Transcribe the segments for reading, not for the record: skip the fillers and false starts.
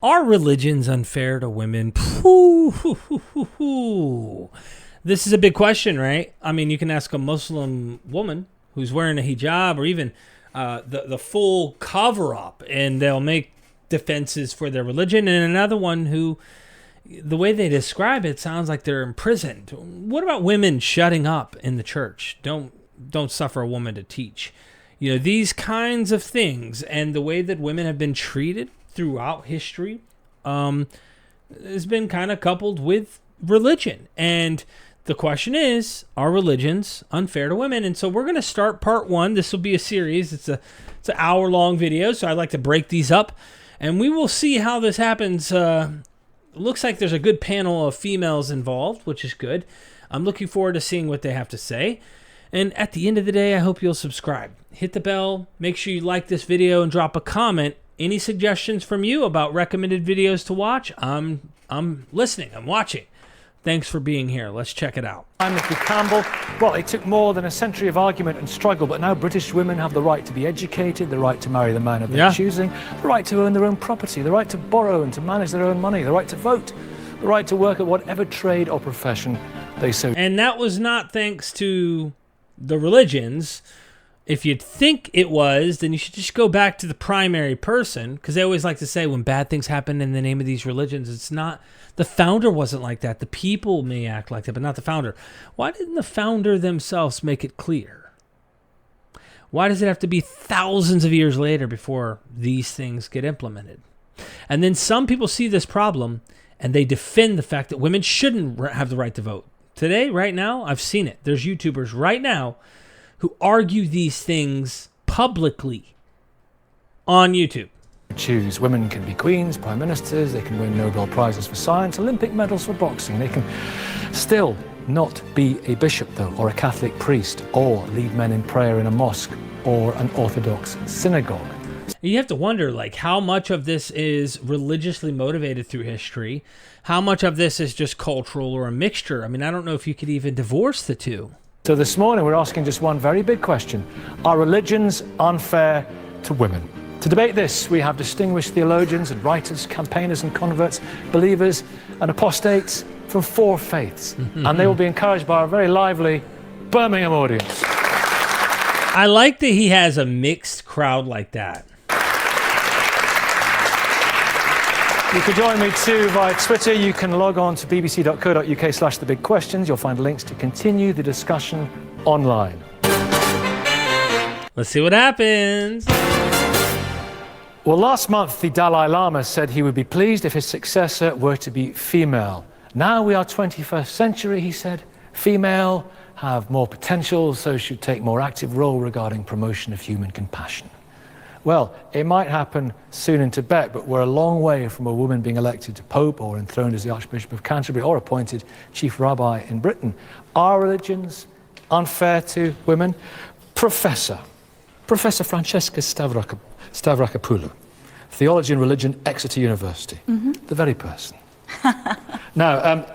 Are religions unfair to women? This is a big question, right? I mean, you can ask a Muslim woman who's wearing a hijab or even the full cover-up, and they'll make defenses for their religion. And another one who, the way they describe it, sounds like they're imprisoned. What about women shutting up in the church? Don't suffer a woman to teach. You know, these kinds of things and the way that women have been treated throughout history has been kind of coupled with religion. And the question is, are religions unfair to women? And so we're going to start part one. This will be a series. It's an hour-long video, so I'd like to break these up. And we will see how this happens. It looks like there's a good panel of females involved, which is good. I'm looking forward to seeing what they have to say. And at the end of the day, I hope you'll subscribe. Hit the bell. Make sure you like this video and drop a comment. Any suggestions from you about recommended videos to watch? I'm listening. I'm watching. Thanks for being here. Let's check it out. I'm Nicky Campbell. Well, it took more than a century of argument and struggle, but now British women have the right to be educated, the right to marry the man of their choosing, the right to own their own property, the right to borrow and to manage their own money, the right to vote, the right to work at whatever trade or profession they so. And that was not thanks to the religions. If you'd think it was, then you should just go back to the primary person, because they always like to say when bad things happen in the name of these religions, it's not, the founder wasn't like that. The people may act like that, but not the founder. Why didn't the founder themselves make it clear? Why does it have to be thousands of years later before these things get implemented? And then some people see this problem and they defend the fact that women shouldn't have the right to vote. Today, right now, I've seen it. There's YouTubers right now who argue these things publicly on YouTube. Choose. Women can be queens, prime ministers, they can win Nobel Prizes for science, Olympic medals for boxing. They can still not be a bishop, though, or a Catholic priest, or lead men in prayer in a mosque or an Orthodox synagogue. You have to wonder, like, how much of this is religiously motivated through history? How much of this is just cultural or a mixture? I mean, I don't know if you could even divorce the two. So this morning we're asking just one very big question. Are religions unfair to women? To debate this, we have distinguished theologians and writers, campaigners and converts, believers and apostates from four faiths. And they will be encouraged by our very lively Birmingham audience. I like that he has a mixed crowd like that. You can join me too via Twitter. You can log on to bbc.co.uk/thebigquestions. You'll find links to continue the discussion online. Let's see what happens. Well, last month, the Dalai Lama said he would be pleased if his successor were to be female. Now we are 21st century, he said. Female have more potential, so should take more active role regarding promotion of human compassion. Well, it might happen soon in Tibet, but we're a long way from a woman being elected to Pope or enthroned as the Archbishop of Canterbury or appointed Chief Rabbi in Britain. Are religions unfair to women? Professor Francesca Stavrakopoulou, Theology and Religion, Exeter University. The very person. Now,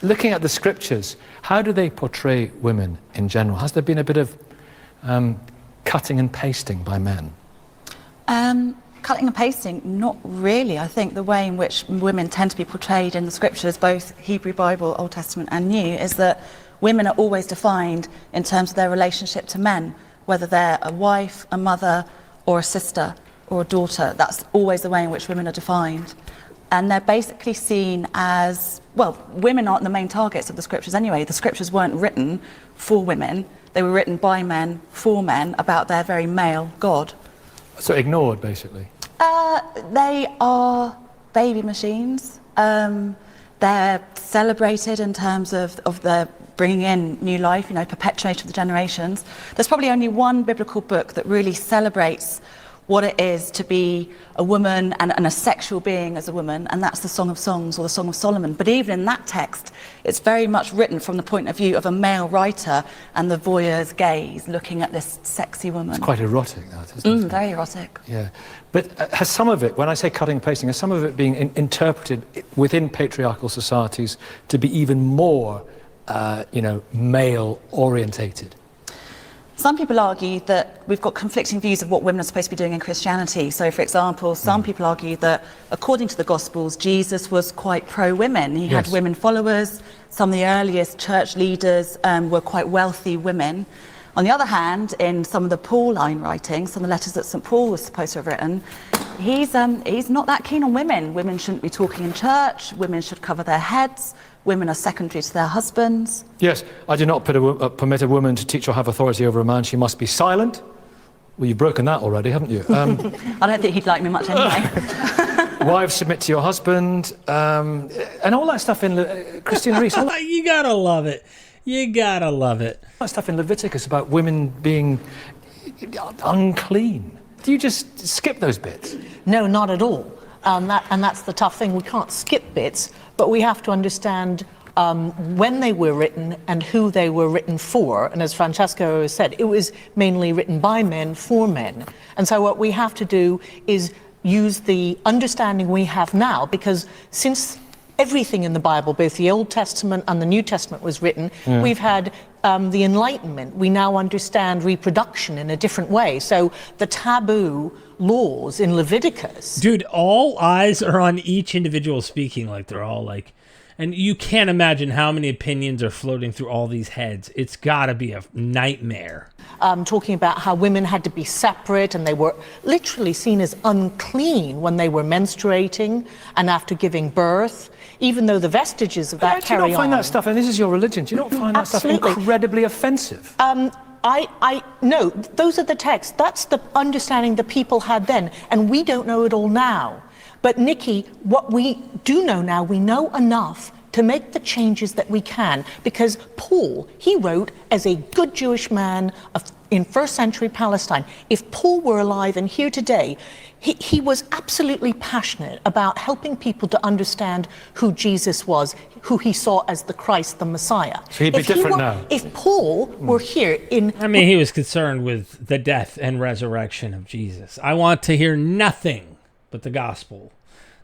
looking at the scriptures, how do they portray women in general? Has there been a bit of cutting and pasting by men? Cutting and pasting, not really. I think the way in which women tend to be portrayed in the scriptures, both Hebrew Bible, Old Testament and New, is that women are always defined in terms of their relationship to men, whether they're a wife, a mother, or a sister, or a daughter. That's always the way in which women are defined. And they're basically seen as, well, women aren't the main targets of the scriptures anyway. The scriptures weren't written for women. They were written by men, for men, about their very male God. So ignored, basically? They are baby machines. They're celebrated in terms of their bringing in new life, you know, perpetuation of the generations. There's probably only one biblical book that really celebrates what it is to be a woman and a sexual being as a woman, and that's the Song of Songs or the Song of Solomon. But even in that text, it's very much written from the point of view of a male writer and the voyeur's gaze looking at this sexy woman. It's quite erotic, that, isn't it? Very erotic. Yeah. But has some of it, when I say cutting and pasting, has some of it being interpreted within patriarchal societies to be even more, male-orientated? Some people argue that we've got conflicting views of what women are supposed to be doing in Christianity. So, for example, some people argue that, according to the Gospels, Jesus was quite pro-women. He had women followers. Some of the earliest church leaders were quite wealthy women. On the other hand, in some of the Pauline writings, some of the letters that St. Paul was supposed to have written, he's not that keen on women. Women shouldn't be talking in church. Women should cover their heads. Women are secondary to their husbands. Yes, I do not permit a woman to teach or have authority over a man. She must be silent. Well, you've broken that already, haven't you? I don't think he'd like me much anyway. Wives, submit to your husband, and all that stuff in Christina Reese. All You gotta love it. You gotta love it. that stuff in Leviticus about women being unclean. Do you just skip those bits? No, not at all. And that's the tough thing. We can't skip bits, but we have to understand when they were written and who they were written for. And as Francesco said, it was mainly written by men for men. And so what we have to do is use the understanding we have now, because since everything in the Bible, both the Old Testament and the New Testament, was written, we've had the Enlightenment. We now understand reproduction in a different way. So the taboo laws in Leviticus. Dude, all eyes are on each individual speaking, like they're all like, and you can't imagine how many opinions are floating through all these heads. It's gotta be a nightmare. Talking about how women had to be separate and they were literally seen as unclean when they were menstruating and after giving birth, even though the vestiges of that carry on. Do you not find that stuff, and this is your religion, do you not find that stuff incredibly offensive? No, those are the texts. That's the understanding the people had then, and we don't know it all now. But Nikki, what we do know now, we know enough to make the changes that we can, because Paul, he wrote as a good Jewish man in first century Palestine. If Paul were alive and here today, he was absolutely passionate about helping people to understand who Jesus was, who he saw as the Christ, the Messiah. So he'd be different now. If Paul were here in... I mean, he was concerned with the death and resurrection of Jesus. I want to hear nothing but the gospel,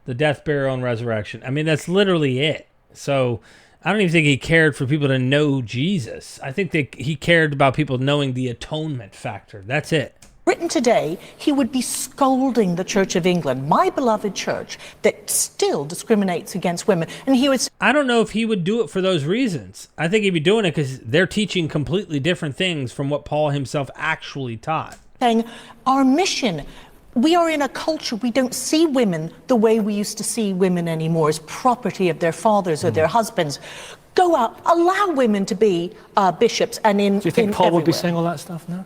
the death, burial, and resurrection. I mean, that's literally it. So I don't even think he cared for people to know Jesus. I think that he cared about people knowing the atonement factor. That's it. Written today, he would be scolding the Church of England, my beloved church, that still discriminates against women. And he would... I don't know if he would do it for those reasons. I think he'd be doing it because they're teaching completely different things from what Paul himself actually taught. Saying, our mission... We are in a culture, we don't see women the way we used to see women anymore, as property of their fathers or their husbands. Go out, allow women to be bishops and in... Do you think Paul everywhere. would be saying all that stuff now?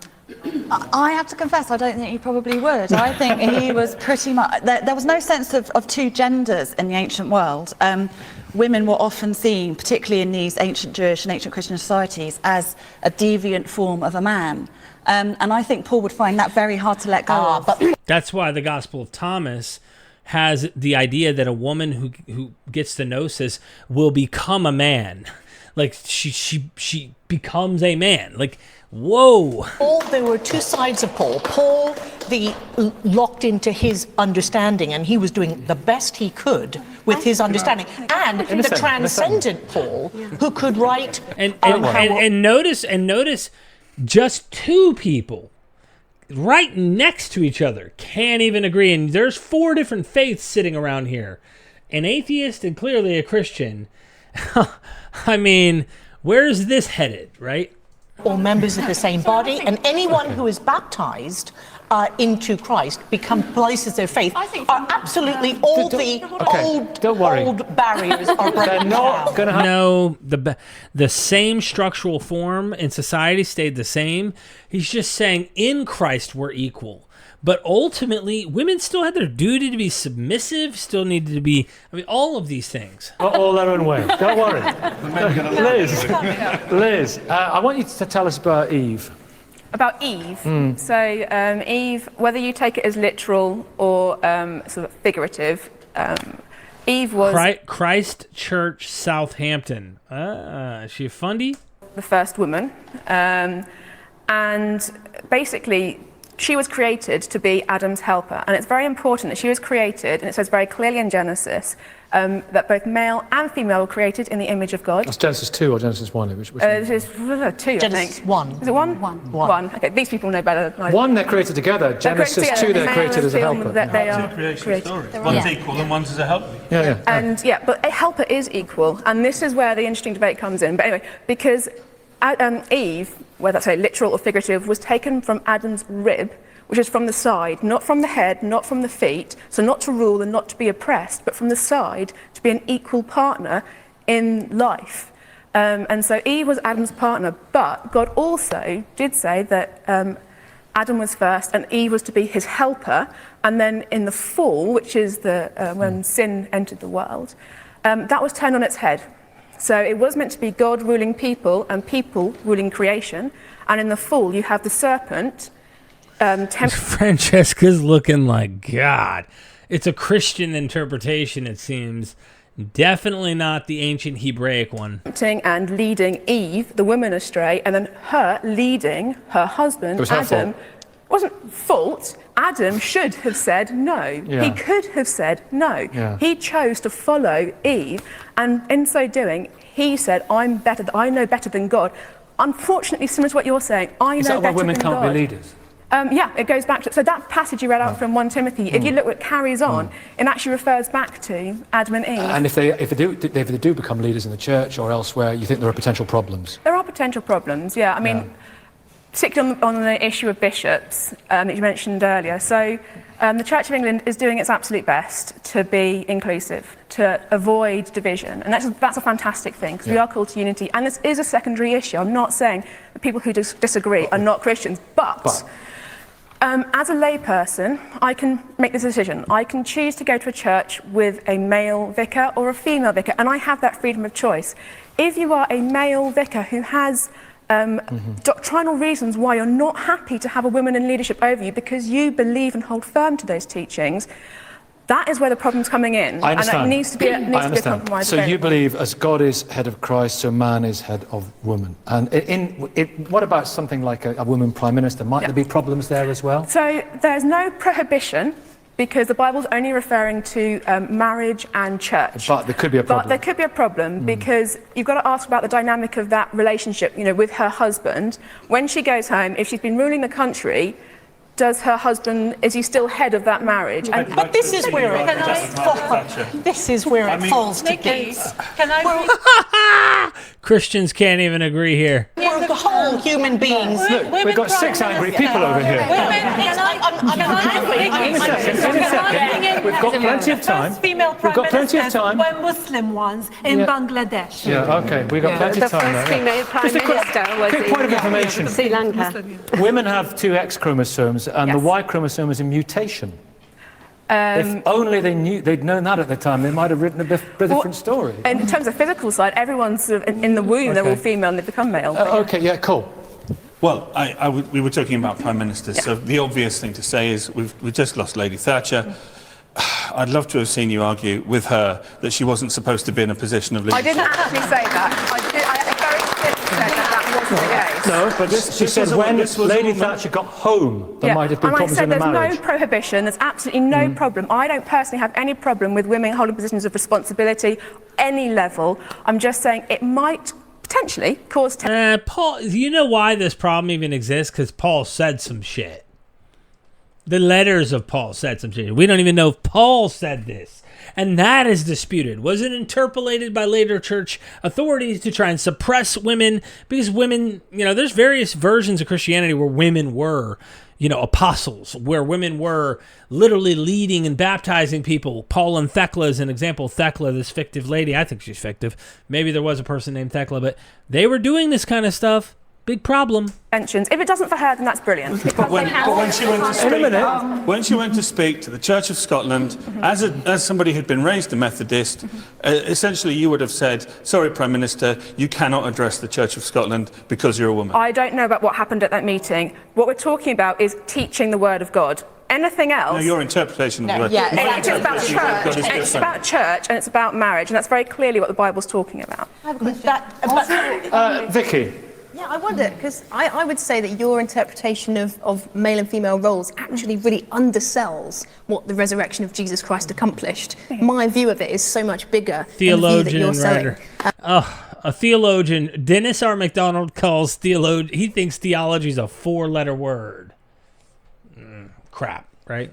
I have to confess, I don't think he probably would. I think he was pretty much... There was no sense of two genders in the ancient world. Women were often seen, particularly in these ancient Jewish and ancient Christian societies, as a deviant form of a man. And I think Paul would find that very hard to let go of. But That's why the Gospel of Thomas has the idea that a woman who gets the gnosis will become a man. Like she becomes a man. Like, whoa. Paul, there were two sides of Paul. Paul, locked into his understanding, and he was doing the best he could with his understanding. And the transcendent Paul, who could write... And notice just two people right next to each other can't even agree. And there's 4 different faiths sitting around here. An atheist and clearly a Christian. I mean, where's this headed, right? All members of the same body, and anyone who is baptized into Christ places their faith. Are absolutely all old barriers are broken down. No, the same structural form in society stayed the same. He's just saying in Christ we're equal. But ultimately, women still had their duty to be submissive, still needed to be, I mean, all of these things. Not all their own way. Don't worry. Liz, I want you to tell us about Eve. About Eve. So Eve, whether you take it as literal or sort of figurative, Eve was... Christ Church Southampton. Is she a fundie? The first woman. And basically... she was created to be Adam's helper. And it's very important that she was created, and it says very clearly in Genesis, that both male and female were created in the image of God. That's Genesis 2 or Genesis 1? Which This is 2, I Genesis think. 1. Is it 1? One. Okay, these people know better than I do. 1 they're created together. Genesis 2 they're created as a helper. That they are Creation created. stories. One's equal and one's as a helper. Yeah. And but a helper is equal, and this is where the interesting debate comes in. But anyway, because Eve, whether that's literal or figurative, was taken from Adam's rib, which is from the side, not from the head, not from the feet, so not to rule and not to be oppressed, but from the side to be an equal partner in life. And so Eve was Adam's partner, but God also did say that Adam was first and Eve was to be his helper, and then in the fall, which is when sin entered the world, that was turned on its head. So it was meant to be God ruling people and people ruling creation, and in the fall you have the serpent Francesca's looking like God. It's a Christian interpretation, it seems. Definitely not the ancient Hebraic one. tempting and leading Eve, the woman, astray, and then her leading her husband, Adam. Wasn't fault. Adam should have said no. Yeah. He could have said no. Yeah. He chose to follow Eve, and in so doing, he said, "I'm better. I know better than God." Unfortunately, similar to what you're saying, I Is know that why better women than can't God. be leaders? Yeah, it goes back to, so that passage you read out from 1 Timothy, if you look what carries on, it actually refers back to Adam and Eve. And if they do become leaders in the church or elsewhere, you think there are potential problems? There are potential problems, yeah. I mean, particularly on the issue of bishops that you mentioned earlier. So the Church of England is doing its absolute best to be inclusive, to avoid division. And that's a fantastic thing, because we are called to unity. And this is a secondary issue. I'm not saying that people who disagree are not Christians, but as a layperson, I can make this decision. I can choose to go to a church with a male vicar or a female vicar, and I have that freedom of choice. If you are a male vicar who has doctrinal reasons why you're not happy to have a woman in leadership over you because you believe and hold firm to those teachings, that is where the problem's coming in. I understand. And it needs to be a compromise. So you believe as God is head of Christ, so man is head of woman. And what about something like a woman prime minister? Might there be problems there as well? So there's no prohibition, because the Bible's only referring to marriage and church. But there could be a problem. But there could be a problem because you've got to ask about the dynamic of that relationship, with her husband. When she goes home, if she's been ruling the country, is he still head of that marriage? But this is where it falls to bits. Can I Christians can't even agree here. We're the whole human beings. Look, we've got 6 angry people over here. In a second. We've got plenty of time. We've got plenty of time. Were Muslim ones in Bangladesh. Yeah, okay. We've got plenty of time now. Female prime Just a minister was quick point of information. Sri Lanka. Women have 2 X chromosomes, and the Y chromosome is a mutation. If only they'd known that at the time, they might have written a different story. In terms of physical side, everyone's sort of in the womb, they're all female and they become male. Okay, yeah, cool. Well, we were talking about prime ministers, so the obvious thing to say is we've just lost Lady Thatcher. I'd love to have seen you argue with her that she wasn't supposed to be in a position of leadership. I didn't actually say that. I very clearly said that wasn't the case. No, but she said when Lady Thatcher got home, there might have been problems in the marriage. And I said there's no prohibition, there's absolutely no problem. I don't personally have any problem with women holding positions of responsibility, any level. I'm just saying it might potentially cause... Paul, you know why this problem even exists? Because Paul said some shit. The letters of Paul said some shit. We don't even know if Paul said this. And that is disputed. Was it interpolated by later church authorities to try and suppress women? Because women, there's various versions of Christianity where women were, apostles, where women were literally leading and baptizing people. Paul and Thecla is an example. Thecla, this fictive lady, I think she's fictive. Maybe there was a person named Thecla, but they were doing this kind of stuff. Big problem. If it doesn't for her, then that's brilliant. But when she went to speak to the Church of Scotland, as somebody who'd been raised a Methodist, essentially you would have said, sorry, Prime Minister, you cannot address the Church of Scotland because you're a woman. I don't know about what happened at that meeting. What we're talking about is teaching the Word of God. Anything else? No, your interpretation of the word. It's about church, and it's about church, and it's about marriage, and that's very clearly what the Bible's talking about. Vicky, Yeah, I wonder, because I would say that your interpretation of male and female roles actually really undersells what the resurrection of Jesus Christ accomplished. My view of it is so much bigger Theologian than the view that you're and selling. writer. A theologian, Dennis R. MacDonald calls theologian, he thinks theology is a 4-letter word. Crap, right?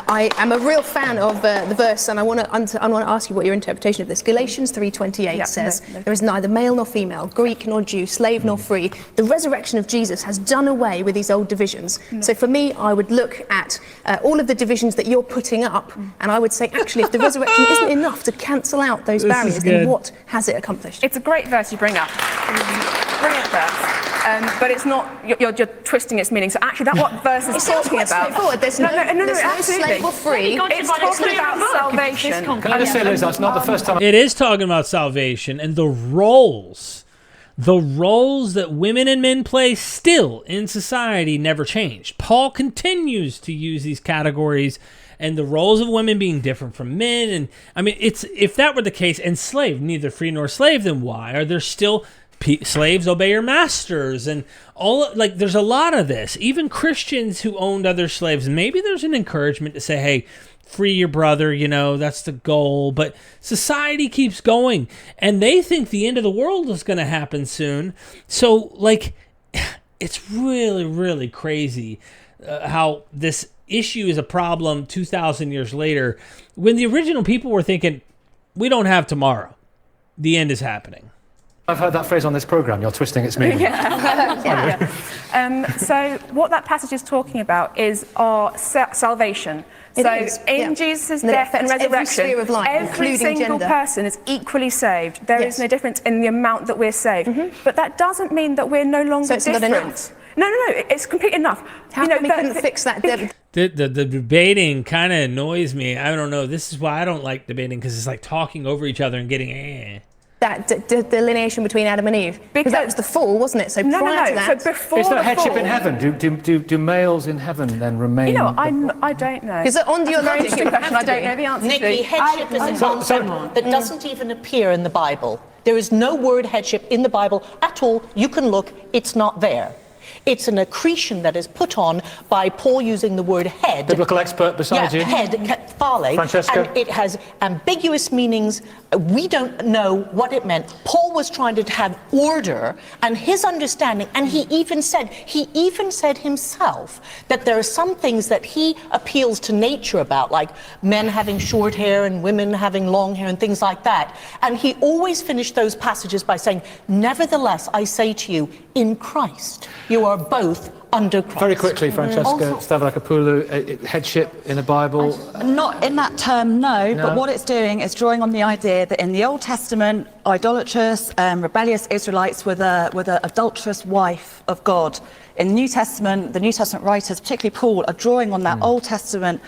I am a real fan of the verse, and I want to ask you what your interpretation of this. Galatians 3:28 says, "There is neither male nor female, Greek nor Jew, slave nor free. The resurrection of Jesus has done away with these old divisions." So for me, I would look at all of the divisions that you're putting up, and I would say, actually, if the resurrection isn't enough to cancel out those barriers, then what has it accomplished? It's a great verse you bring up. Brilliant verse. But it's not, you're twisting its meaning. So actually, that's what verse is talking about. Straightforward. There's no slave or free. It's talking about salvation. Can I just say, Liz, that's not the first time. It is talking about salvation and the roles that women and men play still in society never changed. Paul continues to use these categories and the roles of women being different from men. And I mean, if that were the case, enslaved, neither free nor slave, then why are there still slaves obey your masters? And all, like, there's a lot of this. Even Christians who owned other slaves, maybe there's an encouragement to say, hey, free your brother, you know, that's the goal. But society keeps going, and they think the end of the world is going to happen soon. So, like, it's really, really crazy how this issue is a problem 2,000 years later, when the original people were thinking, we don't have tomorrow. The end is happening. I've heard that phrase on this program. You're twisting its meaning. So what that passage is talking about is our salvation. In Jesus' death and resurrection, every single person is equally saved. There is no difference in the amount that we're saved. But that doesn't mean that we're no longer different. Not enough. No, it's complete enough. How come we couldn't fix that? The debating kind of annoys me. I don't know. This is why I don't like debating, because it's like talking over each other and getting That delineation between Adam and Eve, because that was the fall, wasn't it? So prior to that, so before is there the headship fall, in heaven? Do males in heaven then remain? You know, I don't know. Is it on the question? I don't know the answer Nikki, to. headship is a concept that doesn't even appear in the Bible. There is no word headship in the Bible at all. You can look, it's not there. It's an accretion that is put on by Paul using the word head. Biblical expert beside you. Head, phale. Francesca. And it has ambiguous meanings. We don't know what it meant. Paul was trying to have order, and his understanding, and he even said himself that there are some things that he appeals to nature about, like men having short hair and women having long hair and things like that. And he always finished those passages by saying, nevertheless, I say to you, in Christ, you are both under Christ. Very quickly, Francesca Stavrakopoulou, headship in the Bible. Not in that term, no, but what it's doing is drawing on the idea that in the Old Testament, idolatrous, rebellious Israelites were the adulterous wife of God. In the New Testament writers, particularly Paul, are drawing on that Old Testament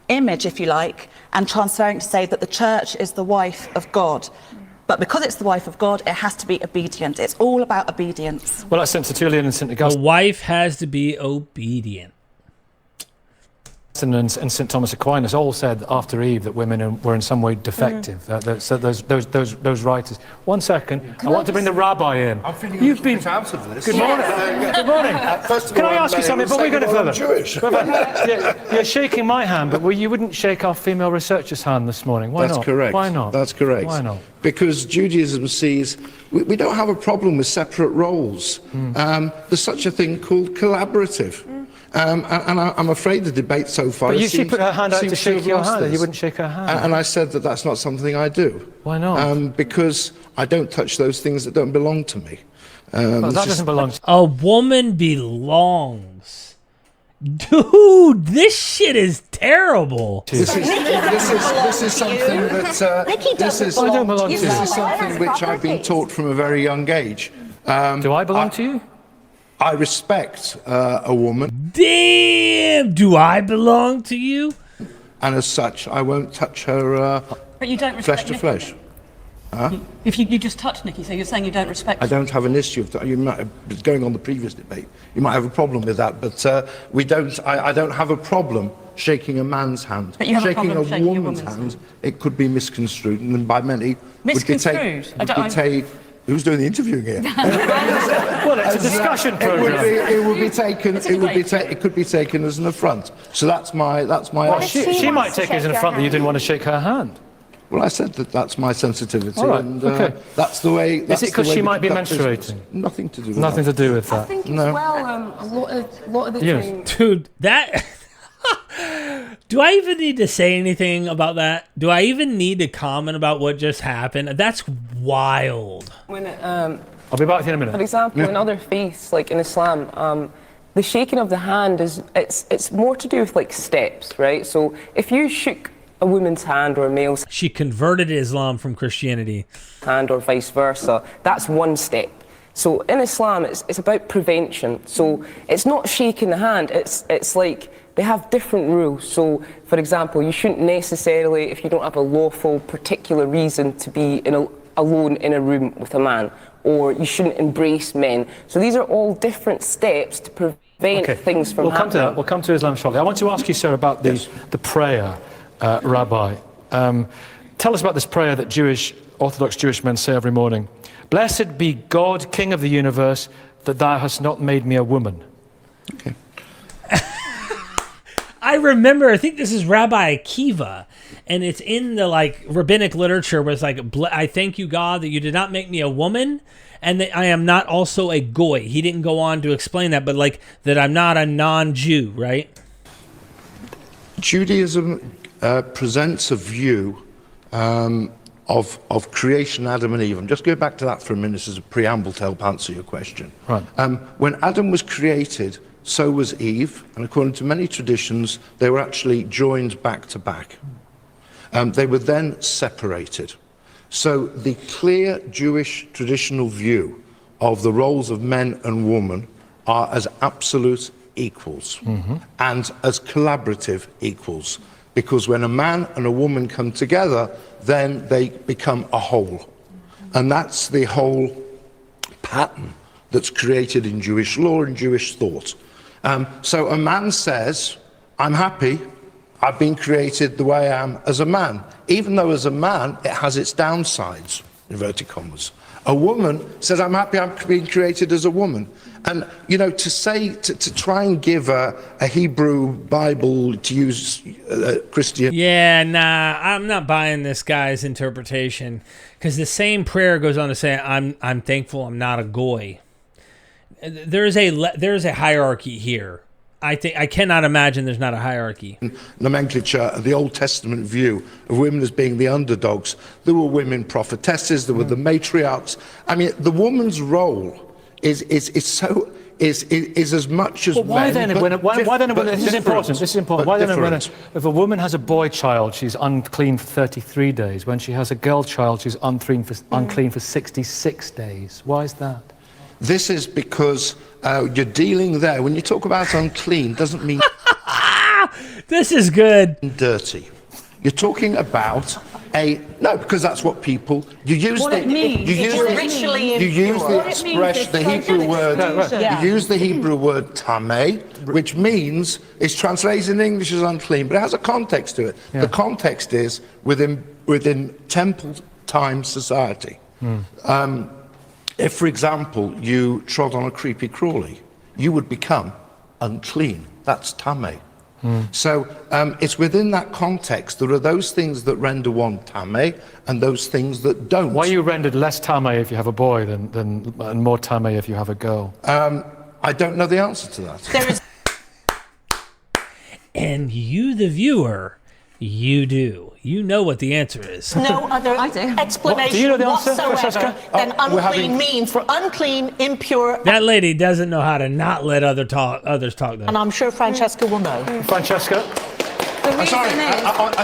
image, if you like, and transferring to say that the church is the wife of God. But because it's the wife of God, it has to be obedient. It's all about obedience. Well, that's St. Tertullian and St. A Augustine wife has to be obedient. and St. Thomas Aquinas all said after Eve that women were in some way defective. So those writers. 1 second, I want to bring the rabbi in. I'm feeling you've been out of this. Good morning. Good morning. First of Can all, I ask you something? But we're going to further. Jewish. You're shaking my hand, but you wouldn't shake our female researcher's hand this morning. Why not? That's correct. Why not? That's correct. Why not? Because Judaism sees we don't have a problem with separate roles. There's such a thing called collaborative. And I'm afraid the debate so far. But she put her hand out to shake your hand, and you wouldn't shake her hand. And I said that that's not something I do. Why not? Because I don't touch those things that don't belong to me. Well, that doesn't belong to A woman belongs. Dude, this shit is terrible. This is something that this is something which I've been taught from a very young age. Do I belong to you? I respect a woman. Damn, do I belong to you? And as such, I won't touch her But you don't respect flesh to Nikki. flesh. Huh? If you just touched Nikki, so you're saying you don't respect I don't have an issue of that. You might have, going on the previous debate, you might have a problem with that, but we don't. I don't have a problem shaking a man's hand. But you have a shaking problem shaking a woman's woman's hand, it could be misconstrued, and by many Misconstrued? would be Who's doing the interviewing here? Well, it's a discussion program. It could be taken as an affront. So that's my. Well, she might take it as an affront that you didn't want to shake her hand. Well, I said that's my sensitivity, All right, and okay. That's the way. Is it because she might be menstruating? Business. Nothing to do with Nothing that. to do with that. I think as well, a lot of the Yes. time. Dude, that. Do I even need to say anything about that? Do I even need to comment about what just happened? That's wild. When I'll be back with you in a minute. for example, in other faiths, like in Islam, the shaking of the hand it's more to do with like steps, right? So if you shook a woman's hand or a male's She converted Islam from Christianity. hand or vice versa, that's one step. So in Islam, it's about prevention. So it's not shaking the hand. It's like they have different rules. So, for example, you shouldn't necessarily, if you don't have a lawful particular reason to be alone in a room with a man, or you shouldn't embrace men. So these are all different steps to prevent things from happening. Come to that. We'll come to Islam shortly. I want to ask you, sir, about the prayer, Rabbi. Tell us about this prayer that Orthodox Jewish men say every morning. Blessed be God, King of the universe, that thou hast not made me a woman. Okay. I remember, I think this is Rabbi Akiva, and it's in the like rabbinic literature where it's like, I thank you, God, that you did not make me a woman, and that I am not also a goy. He didn't go on to explain that, but like that I'm not a non-Jew, right? Judaism presents a view of creation, Adam and Eve. I'm just going back to that for a minute as a preamble to help answer your question. Right. When Adam was created, so was Eve, and according to many traditions, they were actually joined back to back. They were then separated. So the clear Jewish traditional view of the roles of men and women are as absolute equals and as collaborative equals. Because when a man and a woman come together, then they become a whole. And that's the whole pattern that's created in Jewish law and Jewish thought. So a man says, I'm happy, I've been created the way I am as a man. Even though as a man, it has its downsides, inverted commas. A woman says, I'm happy I'm being created as a woman. And, you know, to try and give a Hebrew Bible, to use Christian... Yeah, nah, I'm not buying this guy's interpretation, because the same prayer goes on to say, I'm thankful I'm not a goy. There is a hierarchy here. I cannot imagine there's not a hierarchy. Nomenclature, the Old Testament view of women as being the underdogs. There were women prophetesses, there were the matriarchs. I mean, the woman's role is as much as why men. This is important. Why then, if a woman has a boy child, she's unclean for 33 days. When she has a girl child, she's unclean for 66 days. Why is that? This is because you're dealing there. When you talk about unclean, doesn't mean this is good. Dirty. You're talking about because that's what people you use. What the it means. you use the expression, the Hebrew word. You use the Hebrew word tameh, which means it's translated in English as unclean, but it has a context to it. Yeah. The context is within temple time society. If, for example, you trod on a creepy crawly, you would become unclean. That's tameh. So it's within that context. There are those things that render one tameh and those things that don't. Why are you rendered less tameh if you have a boy and more tameh if you have a girl? I don't know the answer to that. And you, the viewer, you do. You know what the answer is. No other explanation Do you know the answer, whatsoever than unclean means. For unclean, impure... That lady doesn't know how to not let others talk. Though. And I'm sure Francesca will know. Francesca? I'm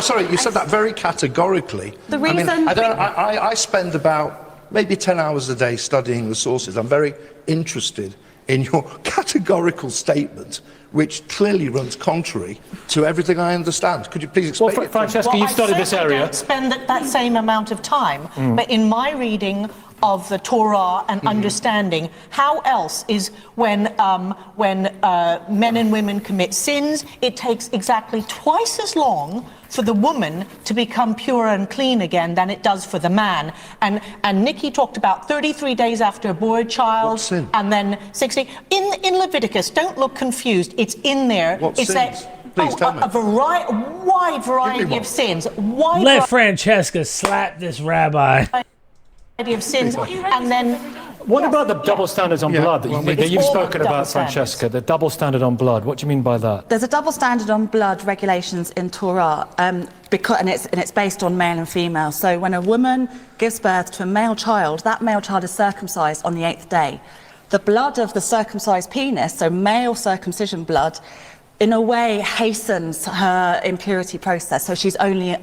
sorry, you said that very categorically. The reason... I spend about maybe 10 hours a day studying the sources. I'm very interested in your categorical statement, which clearly runs contrary to everything I understand. Could you please explain? Well, Francesca, you've studied this area. I don't spend that same amount of time, but in my reading of the Torah and understanding, how else is when men and women commit sins, it takes exactly twice as long for the woman to become pure and clean again than it does for the man. And Nikki talked about 33 days after a boy child, What sin? and then 60. In Leviticus, don't look confused. It's in there. What It's sins? Please tell me. a wide variety one. of sins. Wide Let Francesca slap this rabbi. variety of sins, and then. What about the double standards on blood that you've all spoken double about, standards. Francesca? The double standard on blood. What do you mean by that? There's a double standard on blood regulations in Torah, because, and it's based on male and female. So when a woman gives birth to a male child, that male child is circumcised on the 8th day. The blood of the circumcised penis, so male circumcision blood, in a way hastens her impurity process. So she's only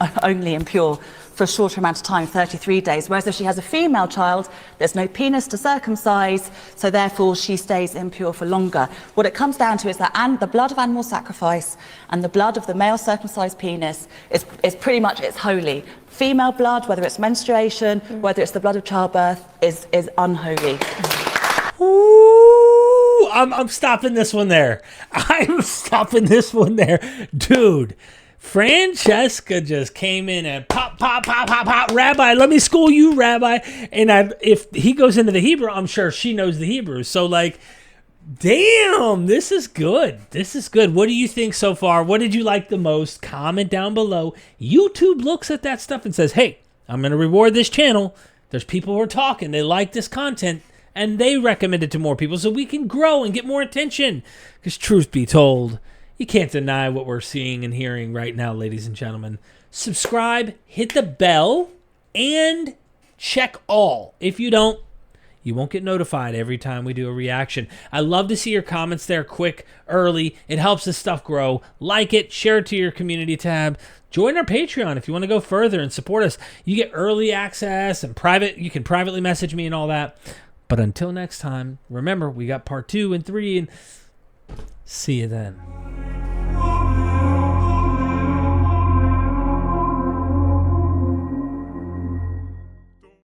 impure for a shorter amount of time, 33 days. Whereas if she has a female child, there's no penis to circumcise, so therefore she stays impure for longer. What it comes down to is that the blood of animal sacrifice and the blood of the male circumcised penis is pretty much, it's holy. Female blood, whether it's menstruation, whether it's the blood of childbirth, is unholy. Ooh, I'm stopping this one there. I'm stopping this one there. Dude, Francesca just came in and pop, Rabbi, let me school you, Rabbi. And if he goes into the Hebrew, I'm sure she knows the Hebrew. So, like, damn, this is good. This is good. What do you think so far? What did you like the most? Comment down below. YouTube looks at that stuff and says, hey, I'm going to reward this channel. There's people who are talking. They like this content. And they recommend it to more people so we can grow and get more attention. Because truth be told, you can't deny what we're seeing and hearing right now, ladies and gentlemen. Subscribe, hit the bell, and check all. If you don't, you won't get notified every time we do a reaction. I love to see your comments there quick, early. It helps this stuff grow. Like it, share it to your community tab. Join our Patreon if you want to go further and support us. You get early access and private. You can privately message me and all that. But until next time, remember, we got part 2 and 3, and see you then.